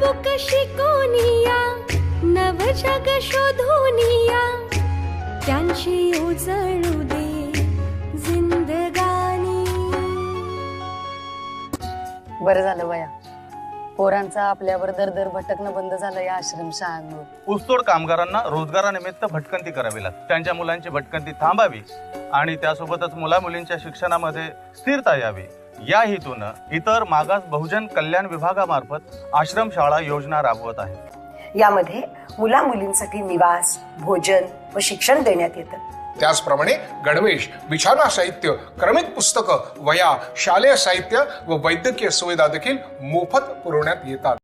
Book शिकवनिया नव जग शोधूनिया त्यांची उजळू दे जिंदगानी। बरं झालं वया, पोरांचा आपल्यावर दर भटकणं बंद झालं या आश्रमशाळांमुळे। ऊसतोड कामगारांना रोजगारानिमित्त भटकंती करावी लागते, त्यांच्या मुलांची भटकंती थांबावी आणि त्यासोबतच मुला मुलींच्या शिक्षणामध्ये स्थिरता यावी या हेतूनं इतर मागास बहुजन कल्याण विभागामार्फत आश्रमशाळा योजना राबवत आहे। यामध्ये मुला मुलींसाठी निवास, भोजन व शिक्षण देण्यात येतं। त्याचप्रमाणे गणवेश, बिछाना साहित्य, क्रमिक पुस्तकं, वह्या, शालेय साहित्य व वैद्यकीय सुविधा देखील मोफत पुरवण्यात येतात।